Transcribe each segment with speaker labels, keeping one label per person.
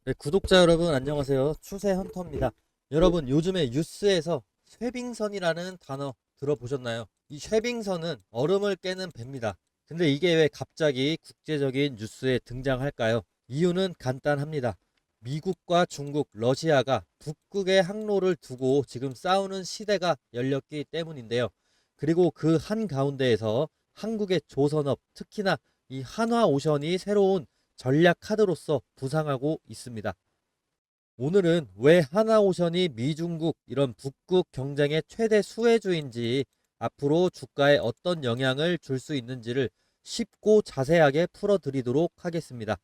Speaker 1: 네, 구독자 여러분 안녕하세요. 추세 헌터입니다. 여러분 요즘에 뉴스에서 쇠빙선이라는 단어 들어보셨나요? 이 쇠빙선은 얼음을 깨는 배입니다. 근데 이게 왜 갑자기 국제적인 뉴스에 등장할까요? 이유는 간단합니다. 미국과 중국, 러시아가 북극의 항로를 두고 지금 싸우는 시대가 열렸기 때문인데요. 그리고 그 한가운데에서 한국의 조선업, 특히나 이 한화오션이 새로운 전략 카드로서 부상하고 있습니다. 오늘은 왜 하나오션이 미중국 이런 북극 경쟁의 최대 수혜주인지, 앞으로 주가에 어떤 영향을 줄 수 있는지를 쉽고 자세하게 풀어드리도록 하겠습니다.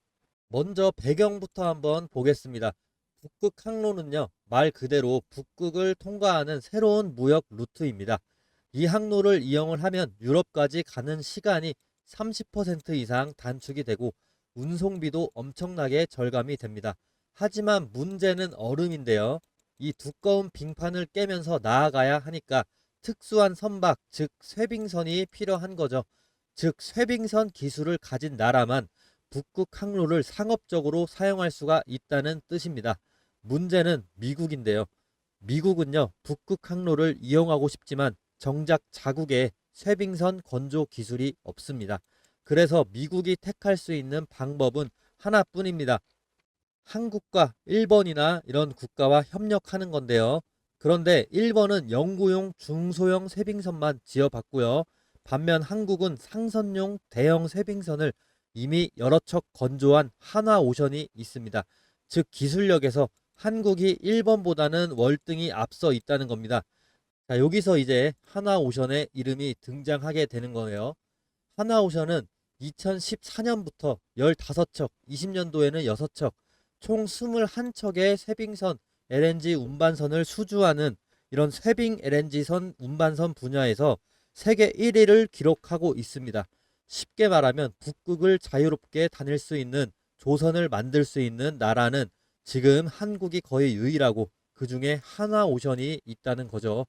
Speaker 1: 먼저 배경부터 한번 보겠습니다. 북극 항로는요, 말 그대로 북극을 통과하는 새로운 무역 루트입니다. 이 항로를 이용을 하면 유럽까지 가는 시간이 30% 이상 단축이 되고 운송비도 엄청나게 절감이 됩니다. 하지만 문제는 얼음인데요. 이 두꺼운 빙판을 깨면서 나아가야 하니까 특수한 선박, 즉 쇠빙선이 필요한 거죠. 즉 쇠빙선 기술을 가진 나라만 북극 항로를 상업적으로 사용할 수가 있다는 뜻입니다. 문제는 미국인데요. 미국은요, 북극 항로를 이용하고 싶지만 정작 자국에 쇠빙선 건조 기술이 없습니다. 그래서 미국이 택할 수 있는 방법은 하나뿐입니다. 한국과 일본이나 이런 국가와 협력하는 건데요. 그런데 일본은 영구용 중소형 쇠빙선만 지어봤고요. 반면 한국은 상선용 대형 쇠빙선을 이미 여러 척 건조한 한화오션이 있습니다. 즉 기술력에서 한국이 일본보다는 월등히 앞서 있다는 겁니다. 자, 여기서 이제 한화오션의 이름이 등장하게 되는 거예요. 하나오션은 2014년부터 15척, 20년도에는 6척, 총 21척의 쇠빙선 LNG 운반선을 수주하는 이런 쇠빙 LNG선 운반선 분야에서 세계 1위를 기록하고 있습니다. 쉽게 말하면 북극을 자유롭게 다닐 수 있는 조선을 만들 수 있는 나라는 지금 한국이 거의 유일하고 그 중에 하나오션이 있다는 거죠.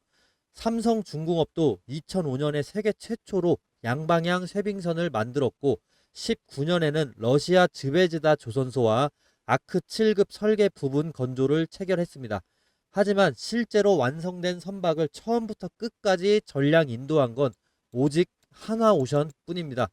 Speaker 1: 삼성중공업도 2005년에 세계 최초로 양방향 쇄빙선을 만들었고 19년에는 러시아 즈베즈다 조선소와 아크 7급 설계 부분 건조를 체결했습니다. 하지만 실제로 완성된 선박을 처음부터 끝까지 전량 인도한 건 오직 한화오션 뿐입니다.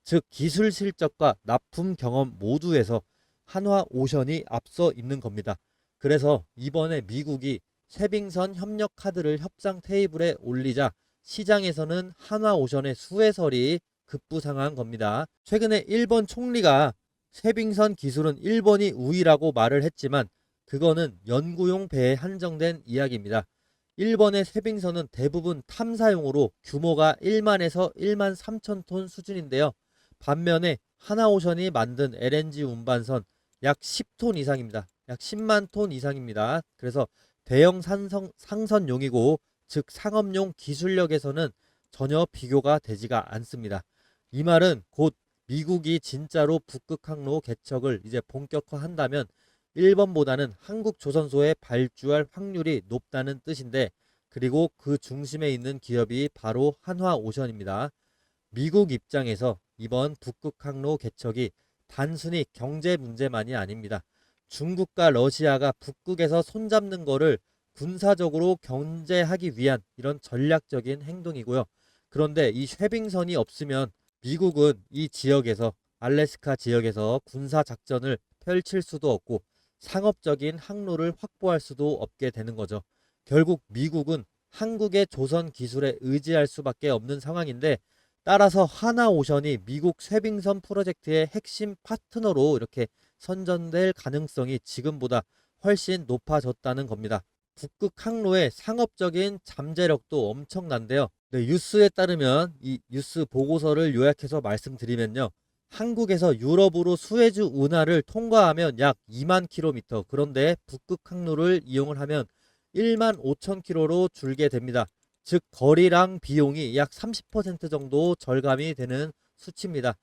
Speaker 1: 즉 기술 실적과 납품 경험 모두에서 한화오션이 앞서 있는 겁니다. 그래서 이번에 미국이 쇠빙선 협력 카드를 협상 테이블에 올리자 시장에서는 한화오션의 수혜설이 급부상한 겁니다. 최근에 일본 총리가 쇠빙선 기술은 일본이 우위라고 말을 했지만 그거는 연구용 배에 한정된 이야기입니다. 일본의 쇠빙선은 대부분 탐사용으로 규모가 1만에서 1만 3천 톤 수준인데요. 반면에 하나오션이 만든 LNG 운반선 약 10톤 이상입니다. 약 10만 톤 이상입니다. 그래서 대형 상선용이고 즉 상업용 기술력에서는 전혀 비교가 되지가 않습니다. 이 말은 곧 미국이 진짜로 북극 항로 개척을 이제 본격화한다면 일본보다는 한국 조선소에 발주할 확률이 높다는 뜻인데, 그리고 그 중심에 있는 기업이 바로 한화오션입니다. 미국 입장에서 이번 북극 항로 개척이 단순히 경제 문제만이 아닙니다. 중국과 러시아가 북극에서 손잡는 거를 군사적으로 견제하기 위한 이런 전략적인 행동이고요. 그런데 이 쉐빙선이 없으면 미국은 이 지역에서, 알래스카 지역에서 군사 작전을 펼칠 수도 없고 상업적인 항로를 확보할 수도 없게 되는 거죠. 결국 미국은 한국의 조선 기술에 의지할 수밖에 없는 상황인데, 따라서 하나오션이 미국 쇠빙선 프로젝트의 핵심 파트너로 이렇게 선전될 가능성이 지금보다 훨씬 높아졌다는 겁니다. 북극 항로의 상업적인 잠재력도 엄청난데요. 네, 뉴스에 따르면 이 뉴스 보고서를 요약해서 말씀드리면요. 한국에서 유럽으로 수에즈 운하를 통과하면 약 2만 킬로미터, 그런데 북극 항로를 이용을 하면 1만 5천 킬로로 줄게 됩니다. 즉 거리랑 비용이 약 30% 정도 절감이 되는 수치입니다.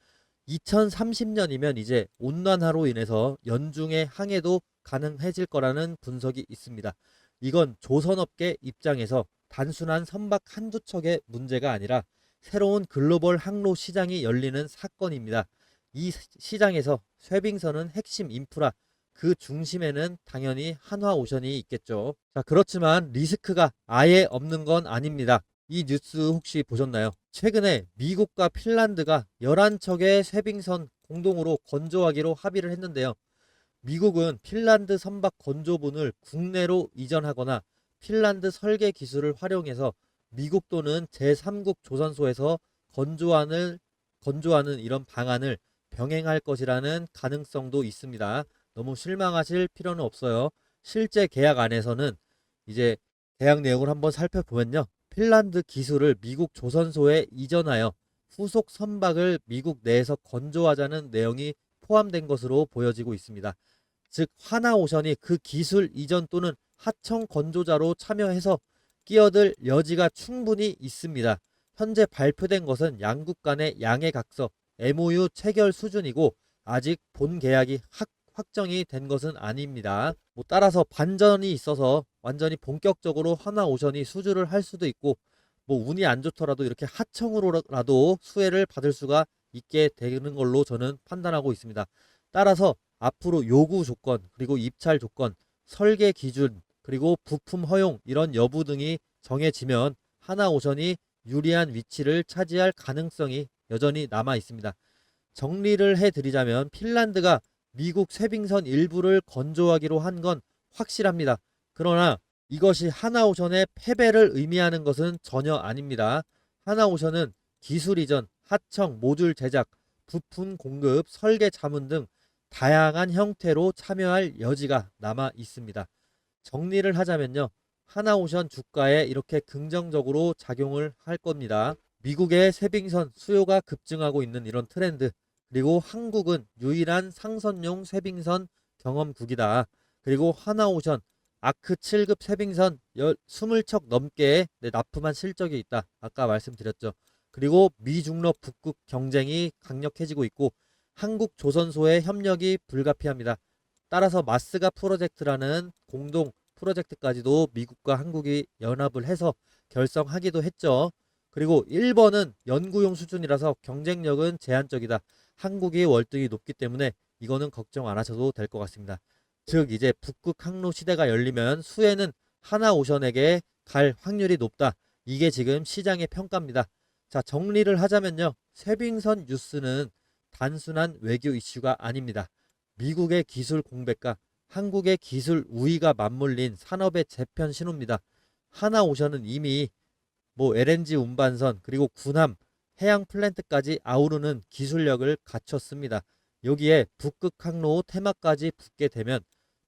Speaker 1: 2030년이면 이제 온난화로 인해서 연중의 항해도 가능해질 거라는 분석이 있습니다. 이건 조선업계 입장에서 단순한 선박 한두 척의 문제가 아니라 새로운 글로벌 항로 시장이 열리는 사건입니다. 이 시장에서 쇠빙선은 핵심 인프라, 그 중심에는 당연히 한화오션이 있겠죠. 자, 그렇지만 리스크가 아예 없는 건 아닙니다. 이 뉴스 혹시 보셨나요? 최근에 미국과 핀란드가 11척의 쇄빙선 공동으로 건조하기로 합의를 했는데요. 미국은 핀란드 선박 건조분을 국내로 이전하거나 핀란드 설계 기술을 활용해서 미국 또는 제3국 조선소에서 건조하는 이런 방안을 병행할 것이라는 가능성도 있습니다. 너무 실망하실 필요는 없어요. 실제 계약 안에서는 이제 계약 내용을 한번 살펴보면요. 핀란드 기술을 미국 조선소에 이전하여 후속 선박을 미국 내에서 건조하자는 내용이 포함된 것으로 보여지고 있습니다. 즉 하나오션이 그 기술 이전 또는 하청 건조자로 참여해서 끼어들 여지가 충분히 있습니다. 현재 발표된 것은 양국 간의 양해각서 MOU 체결 수준이고 아직 본 계약이 확정이 된 것은 아닙니다. 따라서 반전이 있어서 완전히 본격적으로 하나오션이 수주를 할 수도 있고 운이 안 좋더라도 이렇게 하청으로라도 수혜를 받을 수가 있게 되는 걸로 저는 판단하고 있습니다. 따라서 앞으로 요구 조건, 그리고 입찰 조건, 설계 기준, 그리고 부품 허용 이런 여부 등이 정해지면 하나오션이 유리한 위치를 차지할 가능성이 여전히 남아 있습니다. 정리를 해드리자면 핀란드가 미국 쇄빙선 일부를 건조하기로 한 건 확실합니다. 그러나 이것이 하나오션의 패배를 의미하는 것은 전혀 아닙니다. 하나오션은 기술 이전, 하청, 모듈 제작, 부품 공급, 설계 자문 등 다양한 형태로 참여할 여지가 남아 있습니다. 정리를 하자면요. 하나오션 주가에 이렇게 긍정적으로 작용을 할 겁니다. 미국의 쇄빙선 수요가 급증하고 있는 이런 트렌드, 그리고 한국은 유일한 상선용 쇄빙선 경험국이다. 그리고 하나오션 아크 7급 쇄빙선 20척 넘게 납품한 실적이 있다. 아까 말씀드렸죠. 그리고 미중러 북극 경쟁이 강력해지고 있고 한국 조선소의 협력이 불가피합니다. 따라서 마스가 프로젝트라는 공동 프로젝트까지도 미국과 한국이 연합을 해서 결성하기도 했죠. 그리고 1번은 연구용 수준이라서 경쟁력은 제한적이다. 한국이 월등히 높기 때문에 이거는 걱정 안 하셔도 될 것 같습니다. 즉 이제 북극 항로 시대가 열리면 수혜는 하나오션에게 갈 확률이 높다. 이게 지금 시장의 평가입니다. 자, 정리를 하자면요. 쇄빙선 뉴스는 단순한 외교 이슈가 아닙니다. 미국의 기술 공백과 한국의 기술 우위가 맞물린 산업의 재편 신호입니다. 하나오션은 이미 LNG 운반선 그리고 군함 해양 플랜트까지 아우르는 기술력을 갖췄습니다. 여기에 북극 항로 테마까지 붙게 되면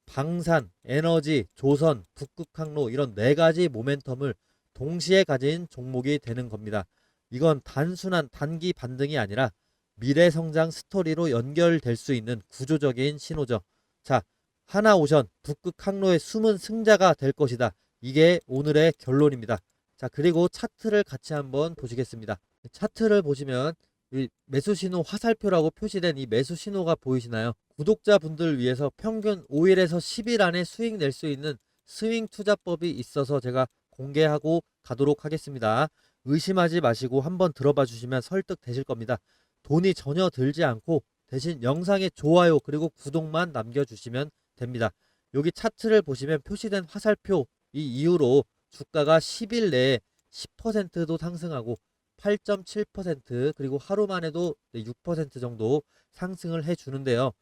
Speaker 1: 방산, 에너지, 조선, 북극 항로 이런 네 가지 모멘텀을 동시에 가진 종목이 되는 겁니다. 이건 단순한 단기 반등이 아니라 미래 성장 스토리로 연결될 수 있는 구조적인 신호죠. 자, 하나오션 북극 항로의 숨은 승자가 될 것이다. 이게 오늘의 결론입니다. 자, 그리고 차트를 같이 한번 보시겠습니다. 차트를 보시면 이 매수 신호 화살표라고 표시된 이 매수 신호가 보이시나요? 구독자분들 위해서 평균 5일에서 10일 안에 수익 낼 수 있는 스윙 투자법이 있어서 제가 공개하고 가도록 하겠습니다. 의심하지 마시고 한번 들어봐 주시면 설득되실 겁니다. 돈이 전혀 들지 않고 대신 영상에 좋아요 그리고 구독만 남겨주시면 됩니다. 여기 차트를 보시면 표시된 화살표 이 이후로 주가가 10일 내에 10%도 상승하고 8.7% 그리고 하루 만에도 6% 정도 상승을 해주는데요.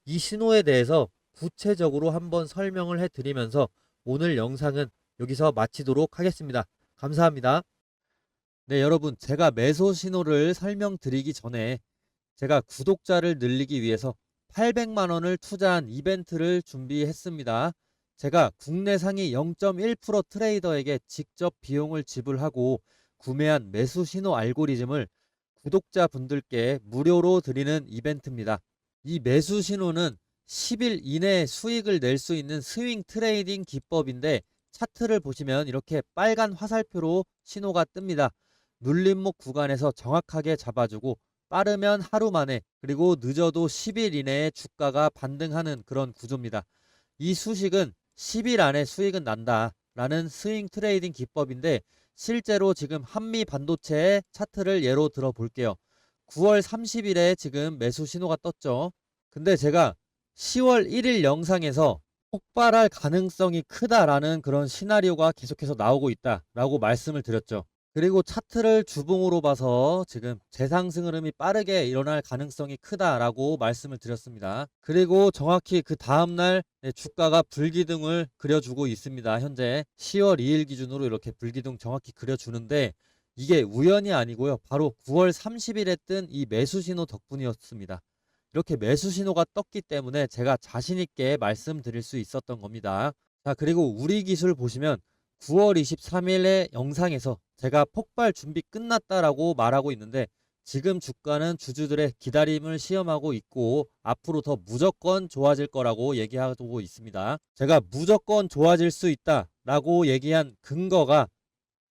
Speaker 1: 이 신호에 대해서 구체적으로 한번 설명을 해드리면서 오늘 영상은 여기서 마치도록 하겠습니다. 감사합니다. 네, 여러분, 제가 매수 신호를 설명드리기 전에 제가 구독자를 늘리기 위해서 800만 원을 투자한 이벤트를 준비했습니다. 제가 국내 상위 0.1% 트레이더에게 직접 비용을 지불하고 구매한 매수 신호 알고리즘을 구독자분들께 무료로 드리는 이벤트입니다. 이 매수 신호는 10일 이내에 수익을 낼 수 있는 스윙 트레이딩 기법인데 차트를 보시면 이렇게 빨간 화살표로 신호가 뜹니다. 눌림목 구간에서 정확하게 잡아주고 빠르면 하루 만에 그리고 늦어도 10일 이내에 주가가 반등하는 그런 구조입니다. 이 수식은 10일 안에 수익은 난다 라는 스윙 트레이딩 기법인데 실제로 지금 한미 반도체의 차트를 예로 들어 볼게요. 9월 30일에 지금 매수 신호가 떴죠. 근데 제가 10월 1일 영상에서 폭발할 가능성이 크다라는 그런 시나리오가 계속해서 나오고 있다라고 말씀을 드렸죠. 그리고 차트를 주봉으로 봐서 지금 재상승 흐름이 빠르게 일어날 가능성이 크다라고 말씀을 드렸습니다. 그리고 정확히 그 다음날 주가가 불기둥을 그려주고 있습니다. 현재 10월 2일 기준으로 이렇게 불기둥 정확히 그려주는데 이게 우연이 아니고요. 바로 9월 30일에 뜬 이 매수 신호 덕분이었습니다. 이렇게 매수 신호가 떴기 때문에 제가 자신 있게 말씀드릴 수 있었던 겁니다. 자, 그리고 우리 기술 보시면 9월 23일의 영상에서 제가 폭발 준비 끝났다라고 말하고 있는데 지금 주가는 주주들의 기다림을 시험하고 있고 앞으로 더 무조건 좋아질 거라고 얘기하고 있습니다. 제가 무조건 좋아질 수 있다라고 얘기한 근거가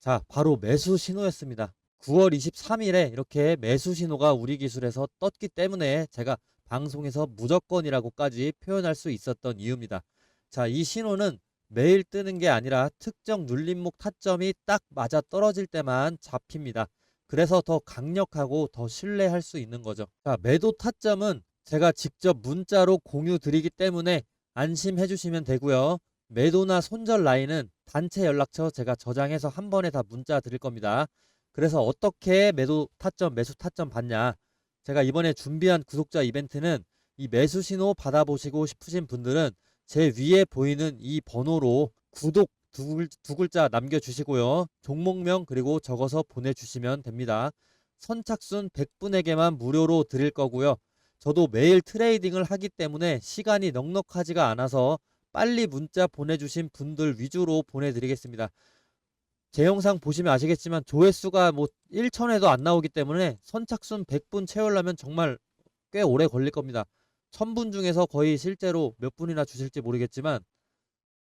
Speaker 1: 자, 바로 매수 신호였습니다. 9월 23일에 이렇게 매수 신호가 우리 기술에서 떴기 때문에 제가 방송에서 무조건이라고까지 표현할 수 있었던 이유입니다. 자, 이 신호는 매일 뜨는 게 아니라 특정 눌림목 타점이 딱 맞아 떨어질 때만 잡힙니다. 그래서 더 강력하고 더 신뢰할 수 있는 거죠. 자, 매도 타점은 제가 직접 문자로 공유 드리기 때문에 안심해 주시면 되고요. 매도나 손절 라인은 단체 연락처 제가 저장해서 한 번에 다 문자 드릴 겁니다. 그래서 어떻게 매도 타점, 매수 타점 받냐? 제가 이번에 준비한 구독자 이벤트는 이 매수 신호 받아보시고 싶으신 분들은 제 위에 보이는 이 번호로 구독 두 글자 남겨주시고요. 종목명 그리고 적어서 보내주시면 됩니다. 선착순 100분에게만 무료로 드릴 거고요. 저도 매일 트레이딩을 하기 때문에 시간이 넉넉하지가 않아서 빨리 문자 보내주신 분들 위주로 보내드리겠습니다. 제 영상 보시면 아시겠지만 조회수가 뭐 1천회도 안 나오기 때문에 선착순 100분 채우려면 정말 꽤 오래 걸릴 겁니다. 1000분 중에서 거의 실제로 몇 분이나 주실지 모르겠지만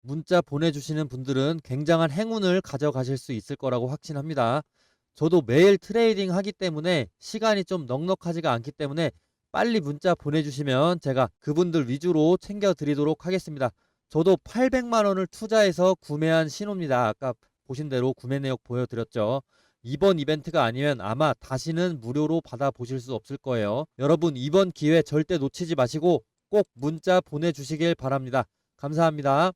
Speaker 1: 문자 보내주시는 분들은 굉장한 행운을 가져가실 수 있을 거라고 확신합니다. 저도 매일 트레이딩 하기 때문에 시간이 좀 넉넉하지가 않기 때문에 빨리 문자 보내주시면 제가 그분들 위주로 챙겨드리도록 하겠습니다. 저도 800만 원을 투자해서 구매한 신호입니다. 아까 보신 대로 구매 내역 보여드렸죠. 이번 이벤트가 아니면 아마 다시는 무료로 받아보실 수 없을 거예요. 여러분 이번 기회 절대 놓치지 마시고 꼭 문자 보내주시길 바랍니다. 감사합니다.